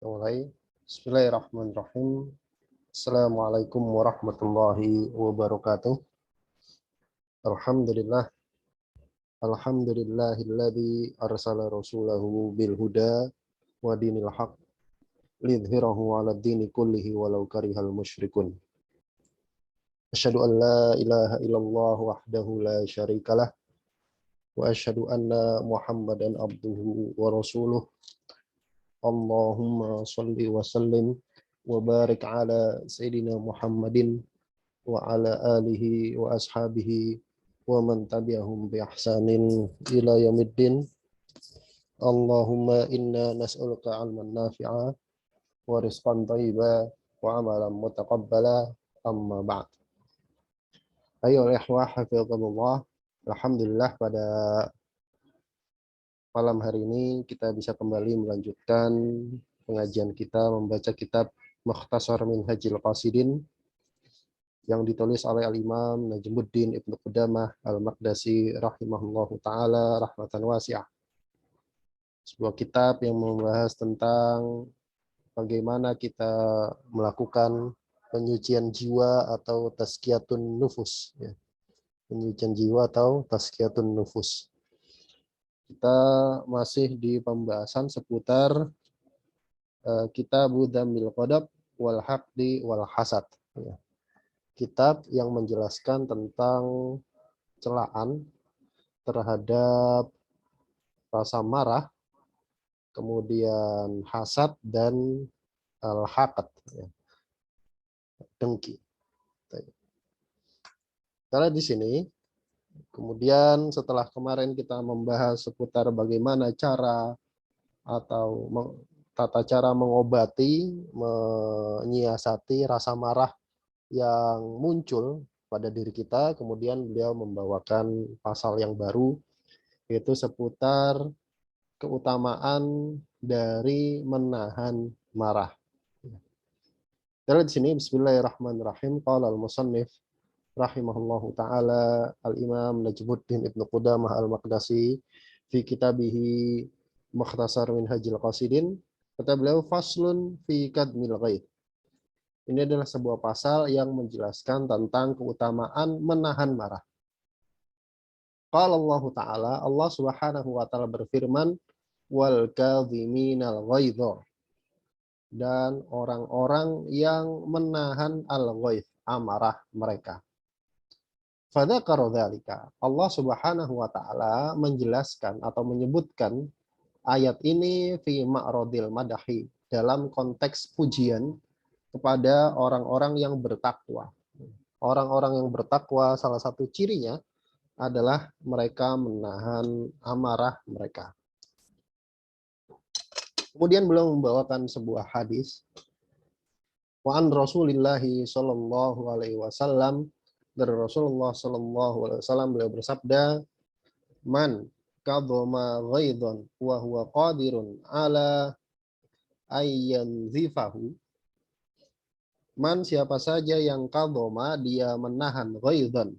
Mulai. Bismillahirrahmanirrahim. Assalamualaikum warahmatullahi wabarakatuh. Alhamdulillah. Alhamdulillahilladzi arsala rasulahu bil huda wa dinil haq lidhhirahu 'ala dini kullihi walau karihal musyrikun. Asyhadu an la ilaha illallah wahdahu la syarikalah wa asyhadu anna Muhammadan abduhu wa rasuluh. Allahumma shalli wa sallim wa barik ala Sayyidina Muhammadin wa ala alihi wa ashabihi wa man tabi'ahum bi ihsanin ila yaumiddin. Allahumma inna nas'aluka 'ilman nafi'a wa rizqan thayyiba wa 'amalan mutaqabbala, amma ba'd. Ayo ikhwah hafizallah, alhamdulillah pada malam hari ini kita bisa kembali melanjutkan pengajian kita membaca kitab Mukhtasar Minhajil Qasidin yang ditulis oleh Al-Imam Najmuddin Ibnu Qudamah Al-Maqdisi rahimahullahu ta'ala rahmatan wasi'ah. Sebuah kitab yang membahas tentang bagaimana kita melakukan penyucian jiwa atau tazkiyatun nufus. Penyucian jiwa atau tazkiyatun nufus. Kita masih di pembahasan seputar kitab Dhammil Qadab wal Haqdi wal Hasad. Kitab yang menjelaskan tentang celaan terhadap rasa marah, kemudian hasad dan al-haqad, dengki. Karena di sini, kemudian setelah kemarin kita membahas seputar bagaimana cara atau tata cara mengobati, menyiasati rasa marah yang muncul pada diri kita, kemudian beliau membawakan pasal yang baru, yaitu seputar keutamaan dari menahan marah. Dari sini bismillahirrahmanirrahim, qala al-musannif rahimahullahu ta'ala al-imam Najmuddin Ibnu Qudamah al-Maqdisi fi kitabihi Mukhtasar Minhajil Qasidin, kata beliau faslun fi kadmil ghaid. Ini adalah sebuah pasal yang menjelaskan tentang keutamaan menahan marah. Qala Allah Ta'ala, Allah Subhanahu wa taala berfirman, wal kadhiminal ghaidha, dan orang-orang yang menahan al-ghaidh, amarah mereka. Fadzakara dzalika, Allah Subhanahu wa taala menjelaskan atau menyebutkan ayat ini fi ma'radil madahi, dalam konteks pujian kepada orang-orang yang bertakwa. Orang-orang yang bertakwa salah satu cirinya adalah mereka menahan amarah mereka. Kemudian beliau membawakan sebuah hadis. Wa an Rasulillahi sallallahu alaihi wasallam, dari Rasulullah sallallahu alaihi wasallam beliau bersabda, man kadhama ghaidhan wa huwa qadirun ala ayyanzifahu. Man, siapa saja yang kadhama, dia menahan ghaidhan,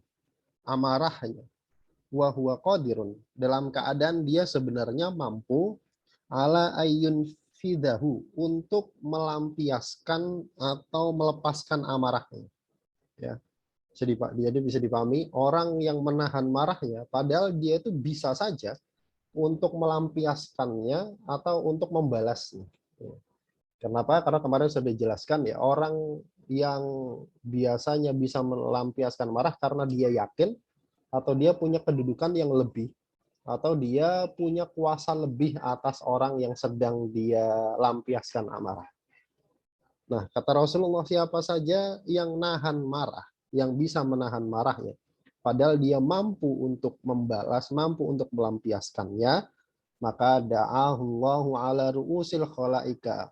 amarahnya, wa huwa qadirun, dalam keadaan dia sebenarnya mampu, ala ayyun fidahu, untuk melampiaskan atau melepaskan amarahnya. Ya. Jadi bisa dipahami, orang yang menahan marahnya padahal dia itu bisa saja untuk melampiaskannya atau untuk membalasnya. Kenapa? Karena kemarin sudah dijelaskan ya, orang yang biasanya bisa melampiaskan marah karena dia yakin atau dia punya kedudukan yang lebih, atau dia punya kuasa lebih atas orang yang sedang dia lampiaskan amarah. Nah, kata Rasulullah, siapa saja yang nahan marah, yang bisa menahan marahnya, padahal dia mampu untuk membalas, mampu untuk melampiaskannya, maka da'ahullahu ala ru'usil khalaika,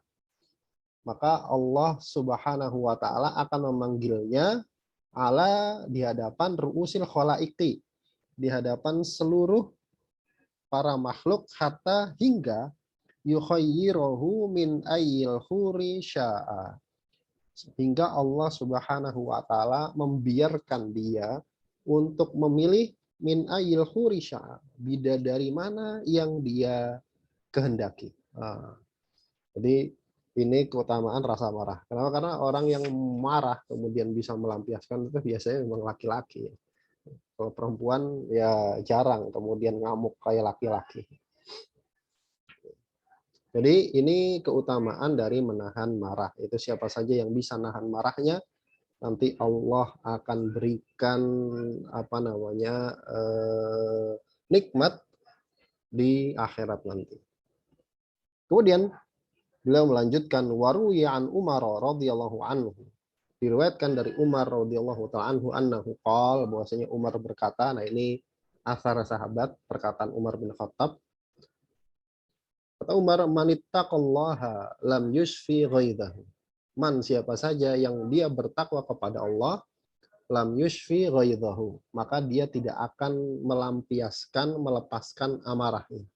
maka Allah Subhanahu wa taala akan memanggilnya ala, di hadapan ru'usil khalaiki, di hadapan seluruh para makhluk, hatta hingga yukhayyiruhu min ayyil khuri sya'a, hingga Allah Subhanahu wa taala membiarkan dia untuk memilih min ayyil khuri sya'a, bidadari mana yang dia kehendaki. Jadi Ini keutamaan rasa marah. Kenapa? Karena orang yang marah kemudian bisa melampiaskan itu biasanya memang laki-laki. Kalau perempuan ya jarang kemudian ngamuk kayak laki-laki. Jadi ini keutamaan dari menahan marah. Itu siapa saja yang bisa nahan marahnya, nanti Allah akan berikan apa namanya nikmat di akhirat nanti. Kemudian beliau melanjutkan waruya an Umar radhiyallahu anhu. Diriwayatkan dari Umar radhiyallahu taala anhu annahu qala, bahwasanya Umar berkata, nah ini asar sahabat, perkataan Umar bin Khattab. Kata Umar, manittaqallaha lam yusfi ghaidahu. Man, siapa saja yang dia bertakwa kepada Allah, lam yusfi ghaidahu, maka dia tidak akan melampiaskan, melepaskan amarahnya.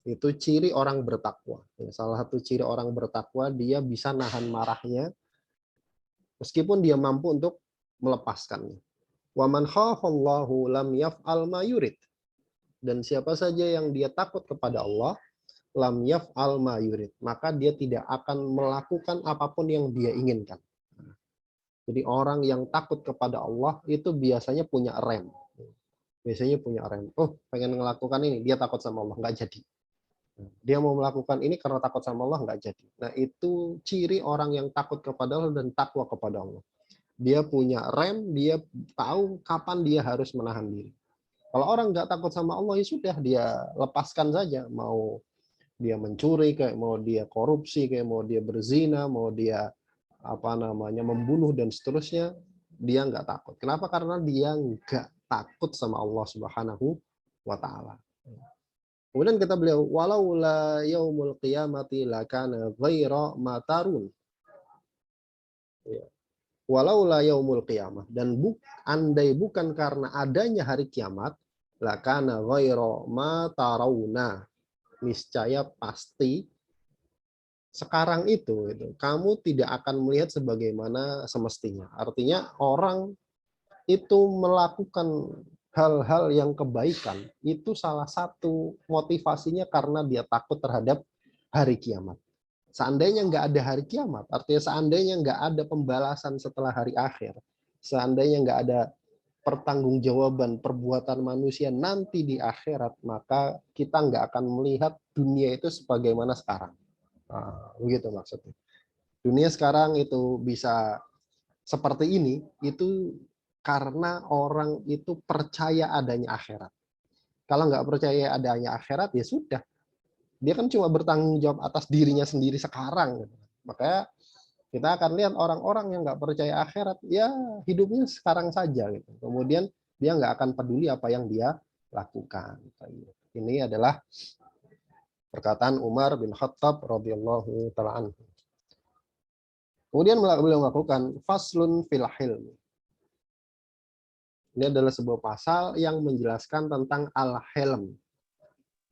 Itu ciri orang bertakwa. Salah satu ciri orang bertakwa, dia bisa nahan marahnya meskipun dia mampu untuk melepaskannya. Wa man khafallahu lam yaf'al ma yurid. Dan siapa saja yang dia takut kepada Allah, lam yaf'al ma yurid, maka dia tidak akan melakukan apapun yang dia inginkan. Jadi orang yang takut kepada Allah itu biasanya punya rem. Biasanya punya rem. Oh, pengen melakukan ini, dia takut sama Allah, nggak jadi. Dia mau melakukan ini karena takut sama Allah, nggak jadi. Nah, itu ciri orang yang takut kepada Allah dan takwa kepada Allah. Dia punya rem, dia tahu kapan dia harus menahan diri. Kalau orang nggak takut sama Allah, ya sudah, dia lepaskan saja. Mau dia mencuri, kayak mau dia korupsi, kayak mau dia berzina, mau dia apa namanya membunuh dan seterusnya, dia nggak takut. Kenapa? Karena dia nggak takut sama Allah Subhanahu wa Ta'ala. Kemudian kata beliau, walau la yaumul qiyamati lakana ghaira matarun. Ya. Walau la yaumul qiyamah, dan andai bukan karena adanya hari kiamat, lakana ghaira matarawna, niscaya pasti sekarang itu kamu tidak akan melihat sebagaimana semestinya. Artinya orang itu melakukan hal-hal yang kebaikan, itu salah satu motivasinya karena dia takut terhadap hari kiamat. Seandainya nggak ada hari kiamat, artinya seandainya nggak ada pembalasan setelah hari akhir, seandainya nggak ada pertanggungjawaban perbuatan manusia nanti di akhirat, maka kita nggak akan melihat dunia itu sebagaimana sekarang. Nah, begitu maksudnya. Dunia sekarang itu bisa seperti ini, itu karena orang itu percaya adanya akhirat. Kalau nggak percaya adanya akhirat, ya sudah. Dia kan cuma bertanggung jawab atas dirinya sendiri sekarang. Makanya kita akan lihat orang-orang yang nggak percaya akhirat, ya hidupnya sekarang saja. Gitu. Kemudian dia nggak akan peduli apa yang dia lakukan. Ini adalah perkataan Umar bin Khattab radhiyallahu taala anhu. Kemudian beliau melakukan faslun fil hilm. Ini adalah sebuah pasal yang menjelaskan tentang al-hilm.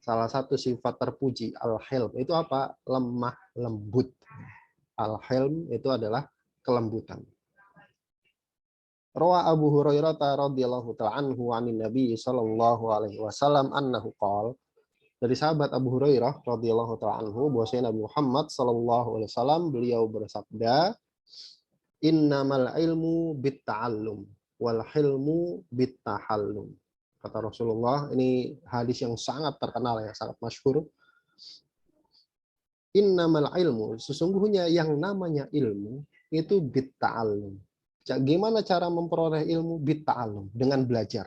Salah satu sifat terpuji al-hilm itu apa? Lemah lembut. Al-hilm itu adalah kelembutan. Rawa Abu Hurairah radhiyallahu ta'ala anhu 'anin Nabi sallallahu alaihi wasallam annahu qala, dari sahabat Abu Hurairah radhiyallahu ta'ala anhu bahwasanya Nabi Muhammad sallallahu alaihi wasallam beliau bersabda, innamal ilmu bitta'allum wal hilmu bittahallum. Kata Rasulullah, ini hadis yang sangat terkenal ya, sangat masyhur. Innamal ilmu, sesungguhnya yang namanya ilmu itu bitta'allum. Gimana cara memperoleh ilmu? Bitta'allum, dengan belajar.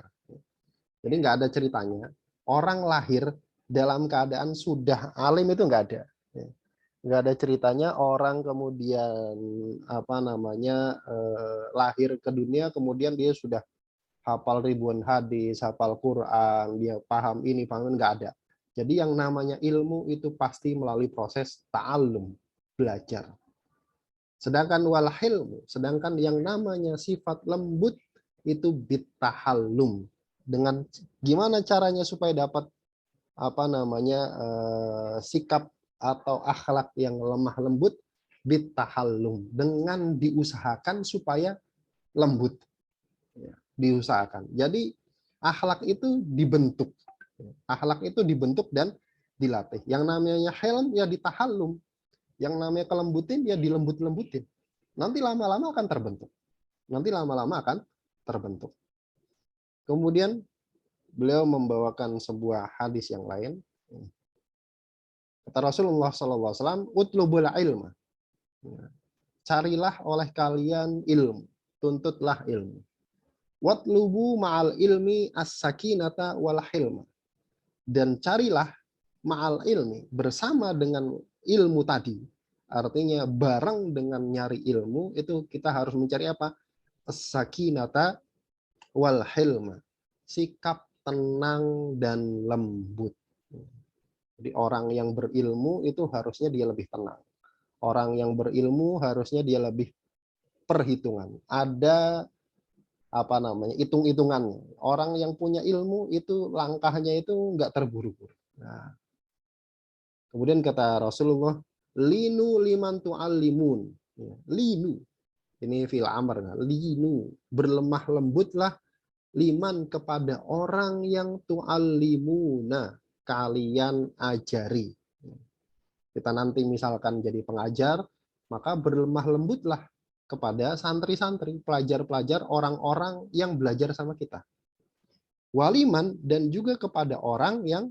Jadi nggak ada ceritanya orang lahir dalam keadaan sudah alim, itu nggak ada. Nggak ada ceritanya orang kemudian apa namanya lahir ke dunia kemudian dia sudah hafal ribuan hadis, hafal Quran, dia paham ini, paham ini, nggak ada. Jadi yang namanya ilmu itu pasti melalui proses ta'allum, belajar. Sedangkan wal hilmu, sedangkan yang namanya sifat lembut itu bittahallum. Dengan gimana caranya supaya dapat apa namanya sikap atau akhlak yang lemah lembut? Bittahallum, dengan diusahakan supaya lembut. Diusahakan. Jadi akhlak itu dibentuk. Akhlak itu dibentuk dan dilatih. Yang namanya helm ya ditahallum. Yang namanya kelembutin ya dilembut-lembutin. Nanti lama-lama akan terbentuk. Nanti lama-lama akan terbentuk. Kemudian beliau membawakan sebuah hadis yang lain. Kata Rasulullah SAW, utlubul ilma. Carilah oleh kalian ilmu. Tuntutlah ilmu. Watlubu ma'al ilmi as-sakinata wal hilma. Dan carilah ma'al ilmi, bersama dengan ilmu tadi. Artinya bareng dengan nyari ilmu, itu kita harus mencari apa? As-sakinata wal hilma. Sikap tenang dan lembut. Jadi orang yang berilmu itu harusnya dia lebih tenang. Orang yang berilmu harusnya dia lebih perhitungan. Ada apa namanya, hitung-hitungannya. Orang yang punya ilmu itu langkahnya itu nggak terburu-buru. Nah, kemudian kata Rasulullah, linu liman tu'allimun. Linu, ini fil amr. Linu, berlemah lembutlah liman kepada orang yang tu'allimuna, kalian ajari. Kita nanti misalkan jadi pengajar, maka berlemah lembutlah kepada santri-santri, pelajar-pelajar, orang-orang yang belajar sama kita. Waliman, dan juga kepada orang yang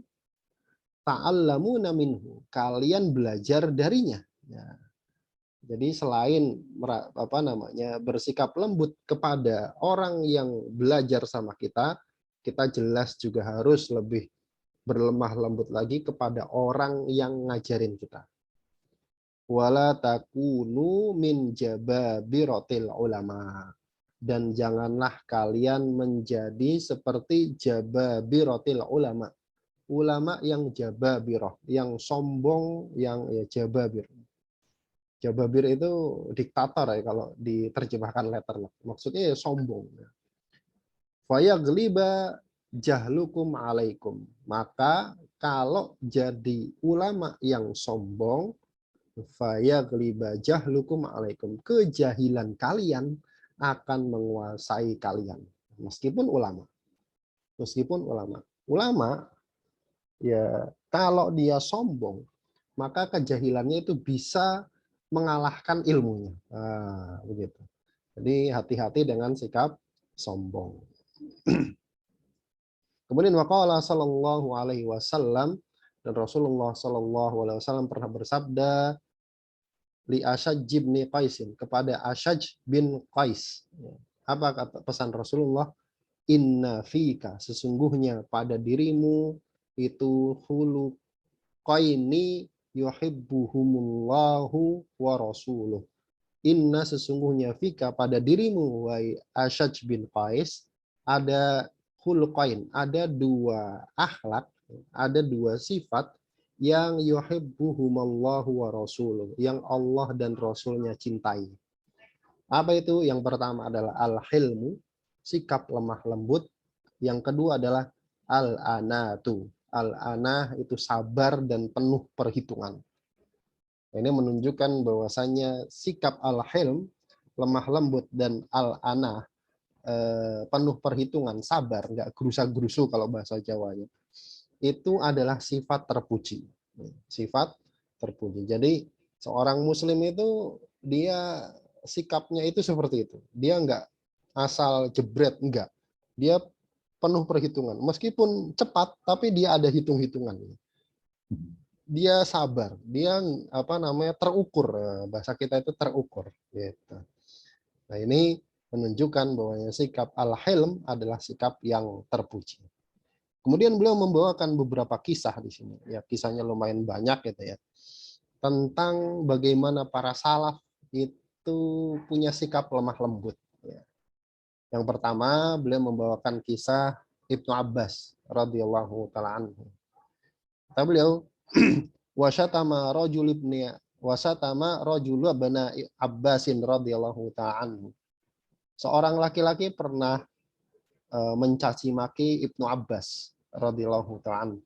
ta'allamuna minhu, kalian belajar darinya. Ya. Jadi selain bersikap lembut kepada orang yang belajar sama kita, kita jelas juga harus lebih berlemah lembut lagi kepada orang yang ngajarin kita. Wala takunu min jababiratil ulama. Dan janganlah kalian menjadi seperti jababiratil ulama. Ulama yang jababirah, yang sombong, yang ya jababir. Jababir itu diktator ya kalau diterjemahkan letter. Maksudnya ya sombong. Fayagliba jahlukum alaikum. Maka kalau jadi ulama yang sombong, fayagliba jahlukum alaikum, kejahilan kalian akan menguasai kalian. Meskipun ulama. Meskipun ulama. Ulama ya kalau dia sombong, maka kejahilannya itu bisa mengalahkan ilmunya. Nah, begitu. Jadi hati-hati dengan sikap sombong. Kemudian waqala sallallahu alaihi wasallam, dan Rasulullah sallallahu alaihi wasallam pernah bersabda li Asyaj bin Qaisin, kepada Asyaj bin Qais. Apa kata pesan Rasulullah? Inna fika, sesungguhnya pada dirimu itu khuluqaini yuhibbuhumullahu wa rasuluh. Inna, sesungguhnya fika, pada dirimu wahai Asyaj bin Qais, ada khuluqain, ada dua akhlak, ada dua sifat yang yuhibbuhumallahu wa rasuluh, yang Allah dan Rasulnya cintai. Apa itu? Yang pertama adalah al-hilmu, sikap lemah lembut. Yang kedua adalah al-anatu. Al-anah itu sabar dan penuh perhitungan. Ini menunjukkan bahwasanya sikap al-hilm, lemah lembut, dan al-anah, penuh perhitungan, sabar, nggak gerusa-gerusu kalau bahasa Jawanya, itu adalah sifat terpuji. Sifat terpuji. Jadi seorang muslim itu dia sikapnya itu seperti itu. Dia nggak asal jebret, enggak. Dia penuh perhitungan. Meskipun cepat, tapi dia ada hitung-hitungan. Dia sabar, dia terukur, bahasa kita itu terukur gitu. Nah, ini menunjukkan bahwa sikap al-hilm adalah sikap yang terpuji. Kemudian beliau membawakan beberapa kisah di sini, ya kisahnya lumayan banyak gitu ya, tentang bagaimana para salaf itu punya sikap lemah lembut. Ya. Yang pertama beliau membawakan kisah Ibnu Abbas radhiyallahu taala anhu. Kata beliau, wasyatama rajul ibni wasatama rajul ibna Abbasin radhiyallahu ta'ala anhu. Seorang laki-laki pernah mencaci maki Ibnu Abbas radhiyallahu ta'ala anhu.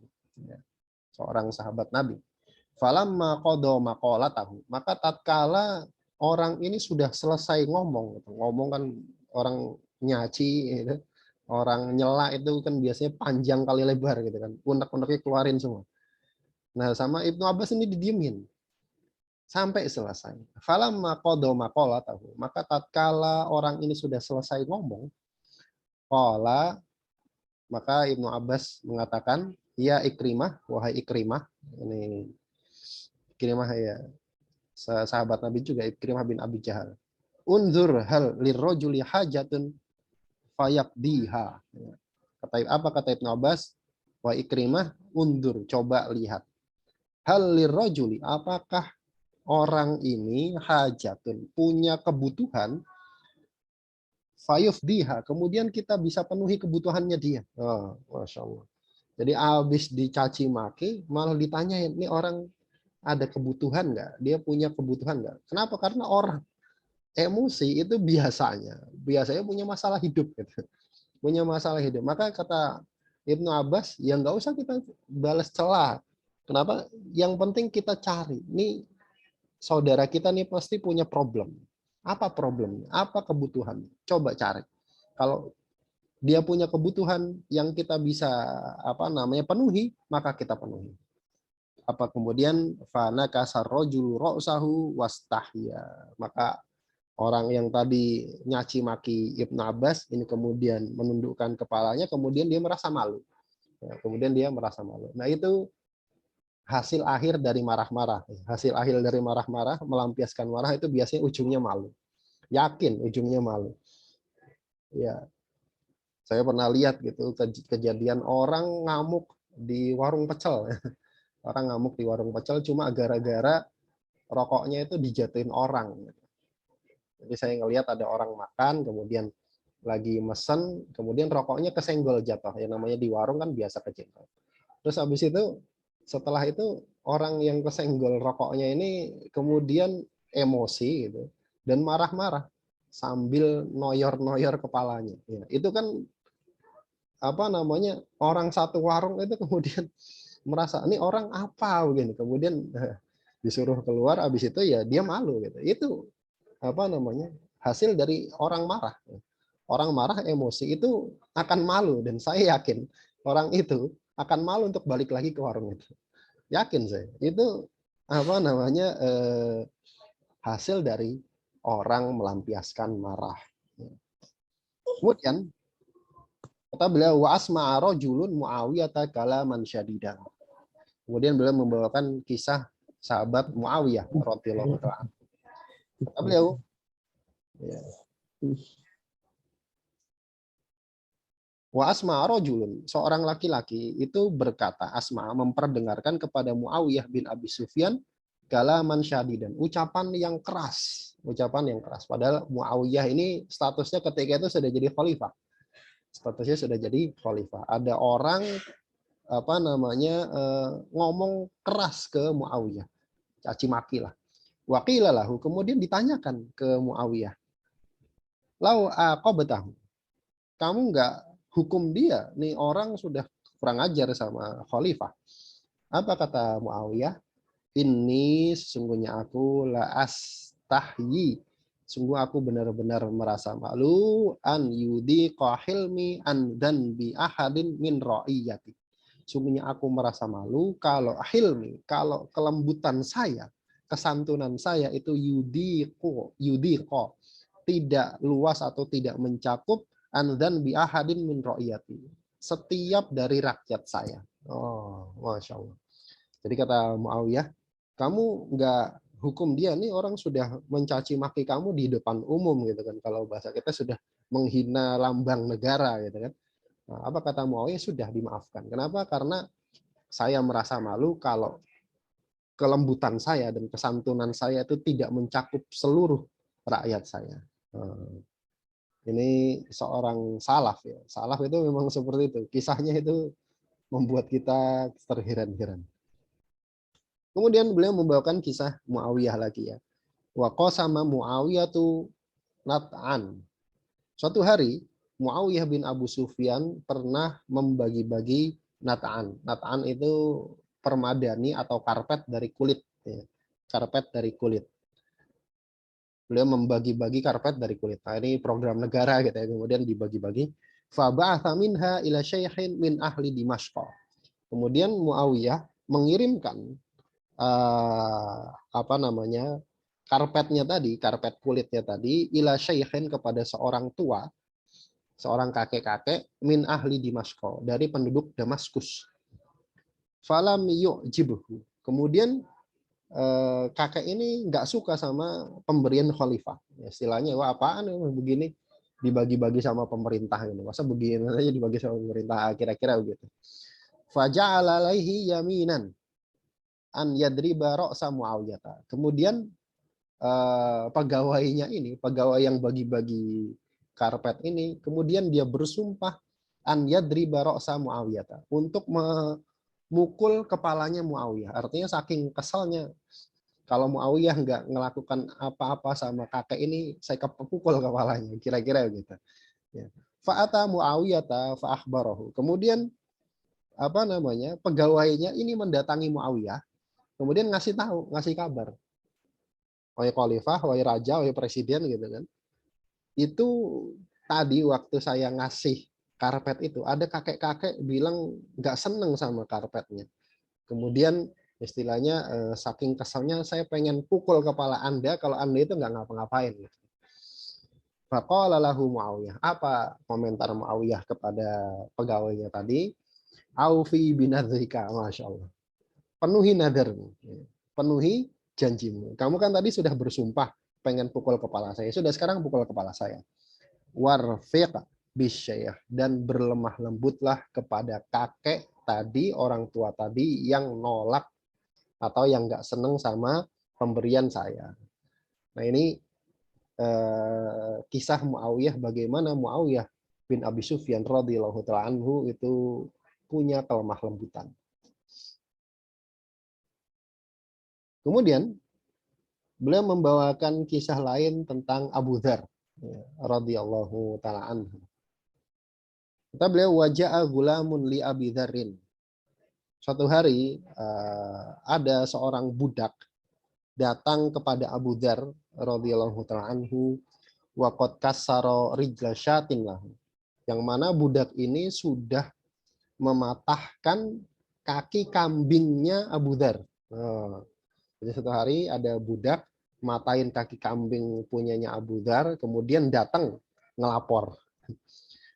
Seorang sahabat Nabi. Falamma qada maqalatahu, maka tatkala orang ini sudah selesai ngomong. Ngomong kan orang nyaci gitu. Orang nyela itu kan biasanya panjang kali lebar gitu kan. Unek-uneknya keluarin semua. Nah, sama Ibnu Abbas ini didiemin. sampai selesai. Falamma qada maqalatahu, maka tatkala orang ini sudah selesai ngomong, qala, maka Ibnu Abbas mengatakan, ya Ikrimah, wahai Ikrimah, ini Ikrimah ya sahabat Nabi juga, Ikrimah bin Abi Jahal. Unzur hal lirrajuli hajatun fayaqdiha. Kata Ibnu Abbas, wa Ikrimah, undur, coba lihat. Hal lirrajuli, apakah orang ini hajatun, punya kebutuhan, fayufdiha, kemudian kita bisa penuhi kebutuhannya dia. Oh, Masya Allah. Jadi habis dicaci maki, malah ditanyain, ini orang ada kebutuhan nggak? Dia punya kebutuhan nggak? Kenapa? Karena orang emosi itu biasanya punya masalah hidup, gitu. Punya masalah hidup. Maka kata Ibnu Abbas, ya nggak usah kita balas celah. Kenapa? Yang penting kita cari. Ini saudara kita nih pasti punya problem. Apa problemnya? Apa kebutuhannya? Coba cari. Kalau dia punya kebutuhan yang kita bisa penuhi, maka kita penuhi. Apa kemudian fana kasar rajul ra'sahu wastahya. Maka orang yang tadi nyaci maki Ibnu Abbas ini kemudian menundukkan kepalanya, kemudian dia merasa malu. Kemudian dia merasa malu. Nah, itu hasil akhir dari marah-marah. Hasil akhir dari marah-marah, melampiaskan marah itu biasanya ujungnya malu. Yakin ujungnya malu. Ya, saya pernah lihat gitu kejadian orang ngamuk di warung pecel. Orang ngamuk di warung pecel cuma gara-gara rokoknya itu dijatuhin orang. Jadi saya ngelihat ada orang makan, kemudian lagi mesen, kemudian rokoknya kesenggol jatuh. Yang namanya di warung kan biasa kejenggol. Terus habis itu, setelah itu orang yang kesenggol rokoknya ini kemudian emosi gitu dan marah-marah sambil noyor-noyor kepalanya. Ya, itu kan orang satu warung itu kemudian merasa ini orang apa begini, kemudian disuruh keluar, habis itu ya dia malu gitu. Itu hasil dari orang marah. Orang marah emosi itu akan malu, dan saya yakin orang itu akan malu untuk balik lagi ke warung itu. Yakin saya. Itu hasil dari orang melampiaskan marah. Kemudian kata beliau, wa asma'a rajulun Muawiyah kalaman syadidan. Kemudian beliau membawakan kisah sahabat Muawiyah radhiyallahu ta'ala. Kata beliau, ya, wa asma'a rajulun, seorang laki-laki itu berkata, Asma memperdengarkan kepada Muawiyah bin Abi Sufyan kalaman syadidan, ucapan yang keras. Padahal Muawiyah ini statusnya ketika itu sudah jadi khalifah. Ada orang ngomong keras ke Muawiyah, caci maki lah. Waqilah lahu, kemudian ditanyakan ke Muawiyah, lau aqabtahu, kamu enggak hukum dia, nih orang sudah kurang ajar sama khalifah. Apa kata Muawiyah? Ini sesungguhnya aku la astahyi, sungguh aku benar-benar merasa malu an yudi qahilmi an dan bi ahadin min ra'iyati. Sungguhnya aku merasa malu kalau hilmi, kalau kelembutan saya, kesantunan saya itu yudiqo, tidak luas atau tidak mencakup an dan bi ahadin min ra'iyati, setiap dari rakyat saya. Oh, Masya Allah. Jadi kata Muawiyah, kamu nggak hukum dia, nih orang sudah mencaci maki kamu di depan umum gitu kan, kalau bahasa kita sudah menghina lambang negara gitu kan. Nah, apa kata Muawiyah? Sudah dimaafkan. Kenapa? Karena saya merasa malu kalau kelembutan saya dan kesantunan saya itu tidak mencakup seluruh rakyat saya. Ini seorang salaf ya. Salaf itu memang seperti itu. Kisahnya itu membuat kita terheran-heran. Kemudian beliau membawakan kisah Muawiyah lagi ya. Wa qasama Muawiyah tu nat'an. Suatu hari Muawiyah bin Abu Sufyan pernah membagi-bagi nat'an. Nat'an itu permadani atau karpet dari kulit. Ya. Karpet dari kulit. Beliau membagi-bagi karpet dari kulit. Nah, ini program negara gitu ya. Kemudian dibagi-bagi. Faba'atha minha ila syaikhin min ahli Dimashq. Kemudian Muawiyah mengirimkan apa namanya, karpetnya tadi, karpet kulitnya tadi, ila syaikhin, kepada seorang tua, seorang kakek-kakek, min ahli Dimasko, dari penduduk Damaskus. Falam yu'jibhu. Kemudian kakek ini nggak suka sama pemberian khalifah. Istilahnya, wah apaan begini, dibagi-bagi sama pemerintah ini. Masa begini aja dibagi sama pemerintah, kira-kira begitu. Faja'ala alaihi yaminan an yadriba ra'sa Muawiyah. Kemudian pegawainya ini, pegawai yang bagi-bagi karpet ini, kemudian dia bersumpah an yadriba ra'sa Muawiyah, untuk memukul kepalanya Muawiyah. Artinya saking kesalnya, kalau Muawiyah nggak melakukan apa-apa sama kakek ini, saya kepukul kepalanya, kira-kira gitu. Ya. Fa'ata Muawiyah fa akhbarahu. Kemudian apa namanya, pegawainya ini mendatangi Muawiyah, kemudian ngasih tahu, ngasih kabar, wahai khalifah, wahai raja, wahai presiden gitu kan. Itu tadi waktu saya ngasih karpet itu, ada kakek-kakek bilang nggak seneng sama karpetnya. Kemudian istilahnya saking keselnya, saya pengen pukul kepala Anda kalau Anda itu nggak ngapa-ngapain. Faqala lahu Muawiyah. Apa komentar Muawiyah kepada pegawainya tadi? Aufi binadzrika, Masya Allah. Penuhi nadarmu. Penuhi janjimu. Kamu kan tadi sudah bersumpah pengen pukul kepala saya. Sudah, sekarang pukul kepala saya. Warfiq bisyayah. Dan berlemah lembutlah kepada kakek tadi, orang tua tadi yang nolak atau yang nggak seneng sama pemberian saya. Nah ini kisah Muawiyah, bagaimana Muawiyah bin Abi Sufyan radhiyallahu taala anhu itu punya kelemah lembutan. Kemudian beliau membawakan kisah lain tentang Abu Dzar radhiyallahu taala anhu. Kata beliau, waja'a gulamun li Abi Dzarrin. Suatu hari ada seorang budak datang kepada Abu Dzar radhiyallahu taala anhu, wa qad kassara rijla syatin lahu. Yang mana budak ini sudah mematahkan kaki kambingnya Abu Dzar. Jadi suatu hari ada budak matahin kaki kambing punyanya Abu Dzar, kemudian datang ngelapor.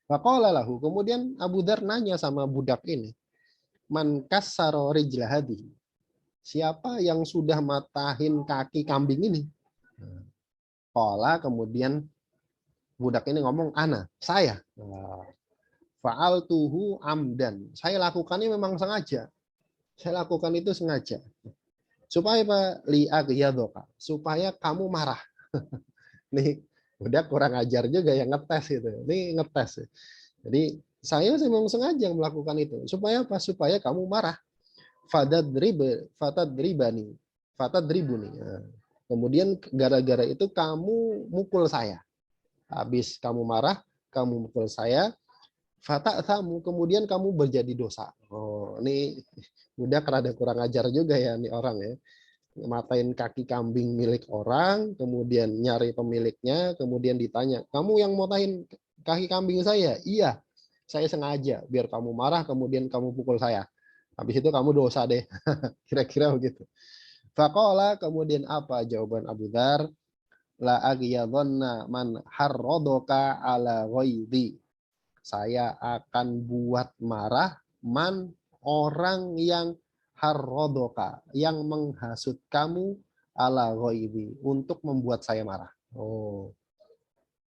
Faqala lahu, kemudian Abu Dzar nanya sama budak ini, man kassara rijla hadhihi. Siapa yang sudah matahin kaki kambing ini? Qala, kemudian budak ini ngomong, ana, saya. Fa'altuhu amdan. Saya lakukannya memang sengaja. Saya lakukan itu sengaja. Supaya apa? Li'aghyadhoka. Supaya kamu marah. Nih, udah kurang ajar juga yang ngetes itu. Ini ngetes. Jadi saya memang sengaja melakukan itu. Supaya apa? Supaya kamu marah. Fatadribani. Fatadribuni. Nah, kemudian gara-gara itu kamu mukul saya. Habis kamu marah, kamu mukul saya. Fata'thamu, kemudian kamu berjadi dosa. Oh, ini udah rada kurang ajar juga ya nih orang ya. Matain kaki kambing milik orang, kemudian nyari pemiliknya, kemudian ditanya, kamu yang motain kaki kambing saya? Iya, saya sengaja biar kamu marah, kemudian kamu pukul saya. Habis itu kamu dosa deh. Kira-kira begitu. Faqala, kemudian apa jawaban Abu Dzar? La aghyadhanna man harrodoka ala ghaidhi. Saya akan buat marah man, orang yang harrodoka, yang menghasut kamu, ala ghaidhi, untuk membuat saya marah. Oh,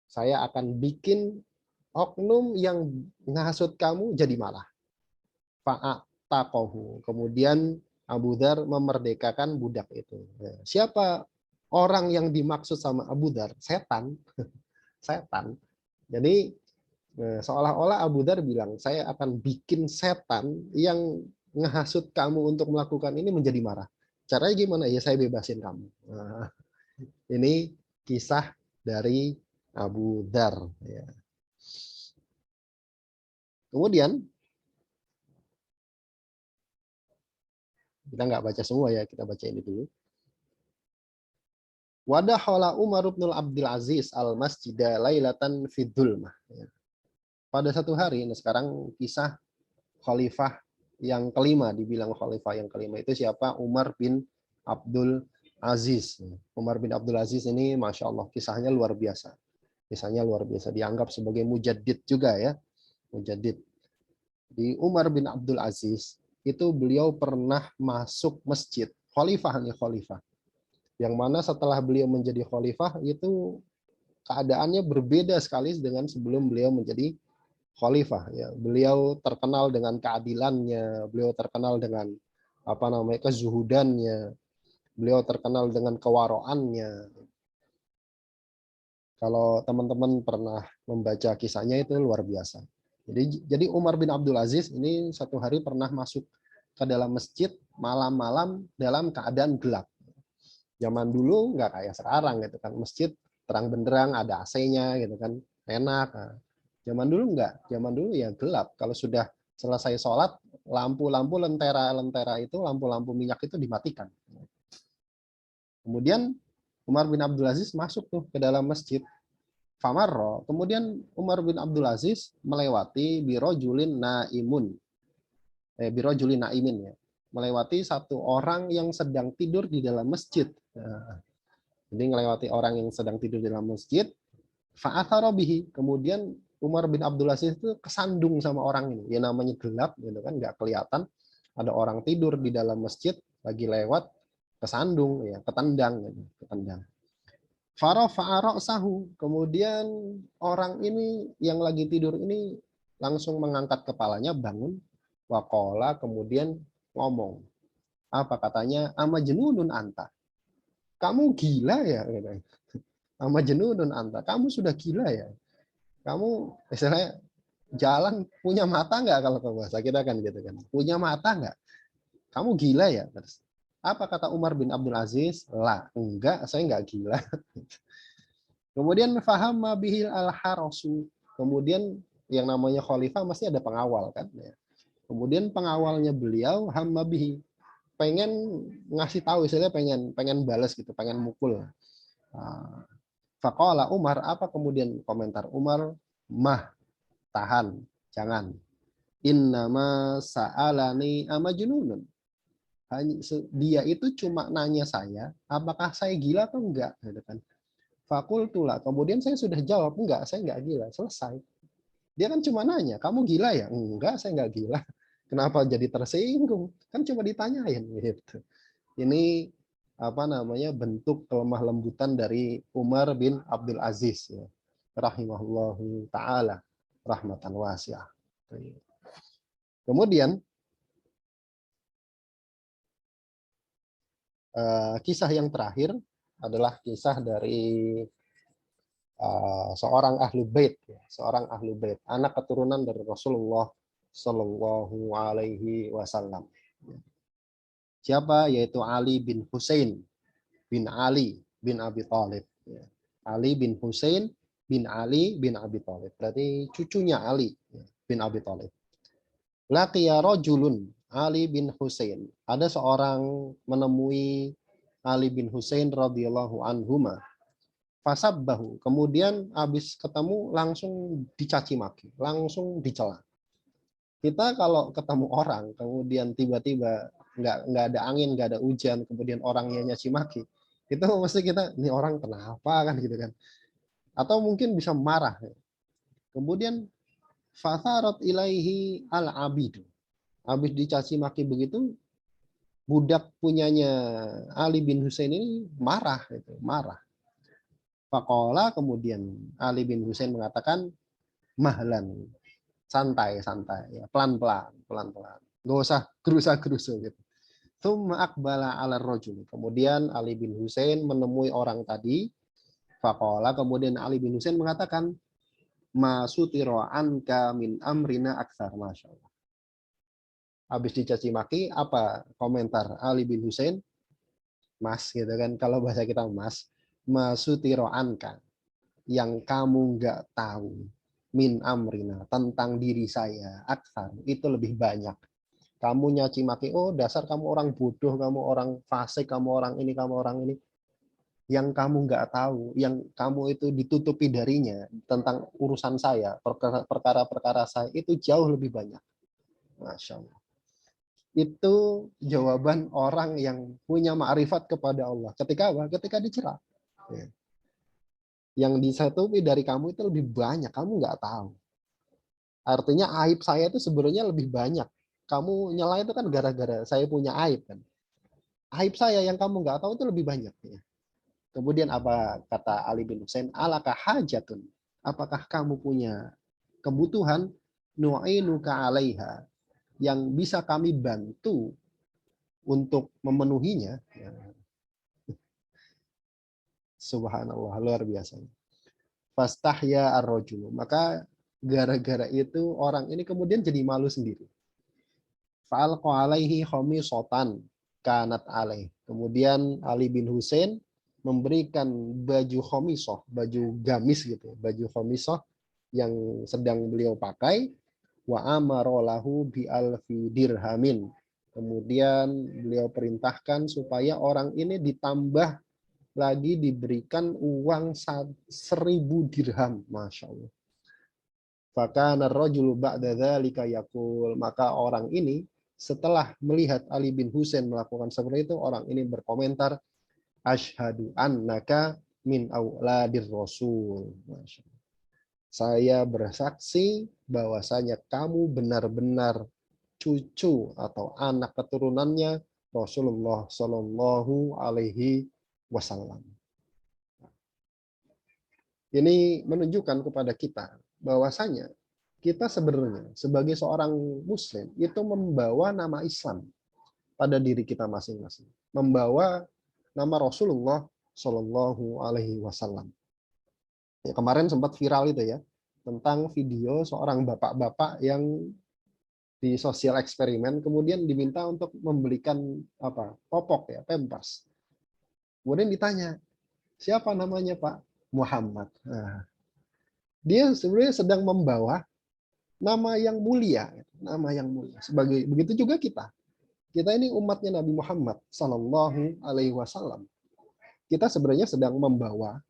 saya akan bikin oknum yang menghasut kamu jadi marah. Fa'ataqahu. Kemudian Abu Dzar memerdekakan budak itu. Siapa orang yang dimaksud sama Abu Dzar? Setan. Setan. Jadi seolah-olah Abu Dzar bilang, saya akan bikin setan yang ngehasut kamu untuk melakukan ini menjadi marah. Caranya gimana? Ya saya bebasin kamu. Nah, ini kisah dari Abu Dzar. Ya. Kemudian kita nggak baca semua ya, kita baca ini dulu. Wadahala Umar bin Abdul Aziz al-masjida lailatan fidzulmah. Pada satu hari, nah sekarang kisah khalifah yang kelima, dibilang khalifah yang kelima itu siapa? Umar bin Abdul Aziz. Umar bin Abdul Aziz ini Masya Allah kisahnya luar biasa. Kisahnya luar biasa. Dianggap sebagai mujaddid juga ya. Mujaddid. Di Umar bin Abdul Aziz, itu beliau pernah masuk masjid. Khalifah nih, khalifah. Yang mana setelah beliau menjadi khalifah, itu keadaannya berbeda sekali dengan sebelum beliau menjadi khalifah. Ya. Beliau terkenal dengan keadilannya, beliau terkenal dengan kezuhudannya, beliau terkenal dengan kewaroannya. Kalau teman-teman pernah membaca kisahnya itu luar biasa. Jadi Umar bin Abdul Aziz ini satu hari pernah masuk ke dalam masjid malam-malam dalam keadaan gelap. Zaman dulu nggak kayak sekarang gitu kan, masjid terang benderang ada AC-nya gitu kan, enak. Nah, zaman dulu nggak, zaman dulu ya gelap. Kalau sudah selesai sholat, lampu-lampu lentera itu, lampu-lampu minyak itu dimatikan. Kemudian Umar bin Abdul Aziz masuk tuh ke dalam masjid. Famarro, kemudian Umar bin Abdul Aziz melewati birojulin naimun, birojulin naimin ya, melewati satu orang yang sedang tidur di dalam masjid. Nah, jadi melewati orang yang sedang tidur di dalam masjid. Fa'atharobihi, kemudian Umar bin Abdul Aziz itu kesandung sama orang ini. Ya namanya gelap, gitu kan, nggak kelihatan. Ada orang tidur di dalam masjid, lagi lewat, kesandung, ya, ketendang, gitu, ketendang. Sahu. Kemudian orang ini yang lagi tidur ini langsung mengangkat kepalanya, bangun, wakola, kemudian ngomong. Apa katanya? Ama jenunun anta. Kamu gila ya? Ama jenunun anta. Kamu sudah gila ya? Kamu istilahnya jalan punya mata nggak, kalau ke bahasa kita kan gitu kan? Punya mata nggak? Kamu gila ya? Apa kata Umar bin Abdul Aziz? Lah, enggak, saya nggak gila. Kemudian faham bihil al-harasu. Kemudian yang namanya khalifah masih ada pengawal kan. Kemudian pengawalnya beliau hamma bihi, pengen ngasih tahu, istilahnya pengen balas gitu, pengen mukul. Faqala Umar, apa kemudian komentar Umar? Mah, tahan, jangan. Innama sa'alani amajnunun. Dia itu cuma nanya saya, apakah saya gila atau enggak, gitu kan. Fakultulah, kemudian saya sudah jawab, enggak, saya enggak gila, selesai. Dia kan cuma nanya, kamu gila ya? Enggak, saya enggak gila. Kenapa jadi tersinggung? Kan cuma ditanyain gitu. Ini bentuk kelemah lembutan dari Umar bin Abdul Aziz ya. Rahimahullahu taala rahmatan wasi'ah. Kemudian kisah yang terakhir adalah kisah dari seorang ahlu bait, seorang ahlu bait, anak keturunan dari Rasulullah Shallallahu Alaihi Wasallam. Siapa? Yaitu Ali bin Husain bin Ali bin Abi Thalib. Ali bin Husain bin Ali bin Abi Thalib. Berarti cucunya Ali bin Abi Thalib. Laqiya rajulun Ali bin Husain. Ada seorang menemui Ali bin Husain radhiyallahu anhuma. Fasabbahu. Kemudian habis ketemu langsung dicaci maki, langsung dicela. Kita kalau ketemu orang kemudian tiba-tiba nggak ada angin, nggak ada hujan, kemudian orangnya nyaci maki, itu mesti kita, ini orang kenapa kan gitu kan, atau mungkin bisa marah. Kemudian fatharat ilaihi al abidu, habis dicaci maki begitu, budak punyanya Ali bin Husain ini marah, gitu, marah. Faqala, kemudian Ali bin Husain mengatakan, mahlan, santai santai ya, pelan pelan, nggak usah gerusa gerusu gitu. Tsumma aqbala ala rajul, kemudian Ali bin Husain menemui orang tadi. Faqala, kemudian Ali bin Husain mengatakan, ma sutira anka min amrina aktsar. Masya Allah. Habis dicaci maki, apa komentar Ali bin Husain? Mas, gitu kan, kalau bahasa kita mas, ma sutira anka, yang kamu nggak tahu, min amrina, tentang diri saya, aktsar, itu lebih banyak. Kamu nyaci maki, oh dasar kamu orang bodoh, kamu orang fasik, kamu orang ini, kamu orang ini. Yang kamu nggak tahu, yang kamu itu ditutupi darinya tentang urusan saya, perkara-perkara saya itu jauh lebih banyak. Masya Allah. Itu jawaban orang yang punya ma'rifat kepada Allah. Ketika apa? Ketika dicela. Ya. Yang disatupi dari kamu itu lebih banyak, kamu nggak tahu. Artinya aib saya itu sebenarnya lebih banyak. Kamu nyela itu kan gara-gara saya punya aib kan. Aib saya yang kamu nggak tahu itu lebih banyak. Ya. Kemudian apa kata Ali bin Husain? Alaka hajatun. Apakah kamu punya kebutuhan nu'inuka 'alaiha yang bisa kami bantu untuk memenuhinya? Ya. Subhanallah, luar biasa. Fastahya ar-rajulu. Maka gara-gara itu orang ini kemudian jadi malu sendiri. Fa'alqa alaihi khamisatan kanat alaih. Kemudian Ali bin Husain memberikan baju khomisoh, baju gamis gitu, baju khomisoh yang sedang beliau pakai, wa amarolahu bi alfi dirhamin. Kemudian beliau perintahkan supaya orang ini ditambah lagi diberikan uang 1.000 dirham, masya Allah. Fakana rajulu ba'da dzalika yaqul, maka orang ini setelah melihat Ali bin Husain melakukan seperti itu, orang ini berkomentar, asyhadu annaka min auladir rasul. Saya bersaksi bahwasanya kamu benar-benar cucu atau anak keturunannya Rasulullah Shallallahu Alaihi Wasallam. Ini menunjukkan kepada kita bahwasanya kita sebenarnya sebagai seorang muslim itu membawa nama Islam pada diri kita masing-masing, membawa nama Rasulullah Shallallahu Alaihi Wasallam. Ya, kemarin sempat viral itu ya, tentang video seorang bapak-bapak yang di sosial eksperimen kemudian diminta untuk membelikan popok ya, pampers. Kemudian ditanya, siapa namanya Pak? Muhammad. Nah, dia sebenarnya sedang membawa nama yang mulia, nama yang mulia. Sebagai begitu juga kita. Kita ini umatnya Nabi Muhammad Sallallahu Alaihi Wasallam. Kita sebenarnya sedang membawa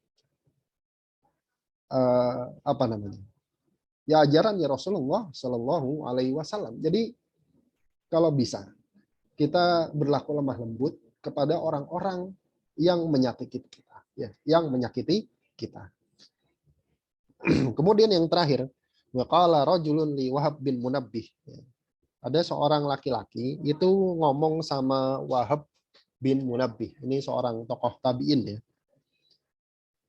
ya ajarannya Rasulullah Sallallahu Alaihi Wasallam. Jadi kalau bisa kita berlaku lemah lembut kepada orang-orang yang menyakiti kita, ya, yang menyakiti kita. Kemudian yang terakhir, waqala rajulun li Wahab bin Munabbih. Ada seorang laki-laki itu ngomong sama Wahab bin Munabbih. Ini seorang tokoh tabi'in ya.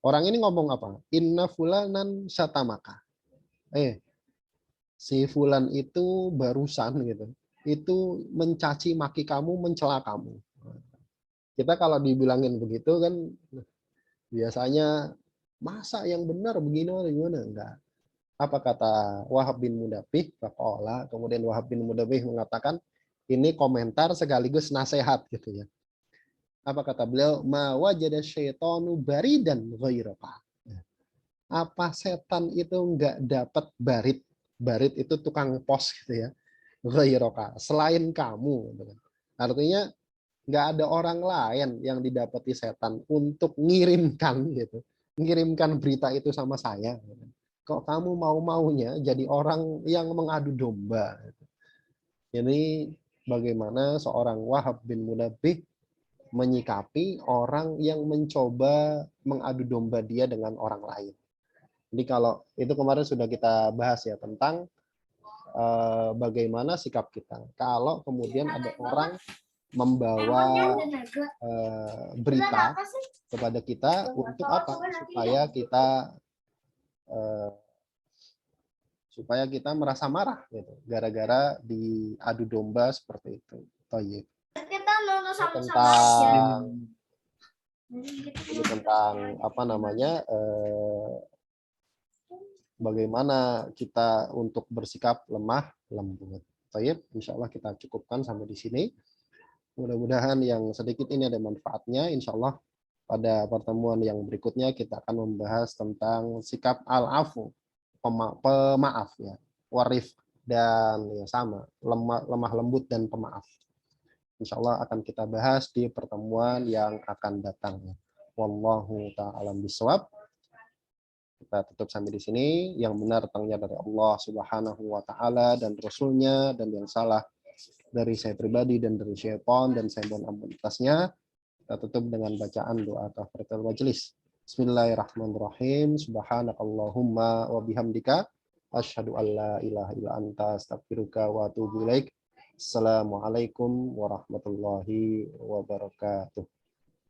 Orang ini ngomong apa? Inna fulanan satamaka. Si fulan itu barusan gitu. Itu mencaci maki kamu, mencela kamu. Kita kalau dibilangin begitu kan biasanya masa yang benar begini gimana? Enggak. Apa kata Wahab bin Munabbih? Faqala, kemudian Wahab bin Munabbih mengatakan, ini komentar sekaligus nasihat gitu ya. Apa kata beliau? Ma wajada syaitanu baridan ghairaka. Apa setan itu enggak dapat barit? Barit itu tukang pos gitu ya. Ghairaka, selain kamu. Artinya enggak ada orang lain yang didapati setan untuk ngirimkan gitu. Ngirimkan berita itu sama saya. Kok kamu mau-maunya jadi orang yang mengadu domba. Ini bagaimana seorang Wahab bin Munabbih menyikapi orang yang mencoba mengadu domba dia dengan orang lain. Jadi kalau itu kemarin sudah kita bahas ya tentang bagaimana sikap kita. Kalau kemudian ada orang membawa berita kepada kita untuk apa? Supaya kita merasa marah gitu gara-gara diadu domba seperti itu. Toyib. Tentang apa namanya bagaimana kita untuk bersikap lemah lembut. Toyib, insya Allah kita cukupkan sampai di sini. Mudah-mudahan yang sedikit ini ada manfaatnya. Insya Allah pada pertemuan yang berikutnya kita akan membahas tentang sikap al-afu, pemaaf ya, warif dan ya sama lemah lembut dan pemaaf. Insya Allah akan kita bahas di pertemuan yang akan datang. Wallahu ta'ala bishawab. Kita tutup sampai di sini. Yang benar datangnya dari Allah Subhanahu wa taala dan Rasulnya, dan yang salah dari saya pribadi dan dari syaitan, dan saya mohon ampun atasnya. Kita tutup dengan bacaan doa kafaratul majelis. Bismillahirrahmanirrahim. Subhanakallahumma wa bihamdika asyhadu an la ilaha illa anta astaghfiruka wa atubu ilaik. Assalamualaikum warahmatullahi wabarakatuh.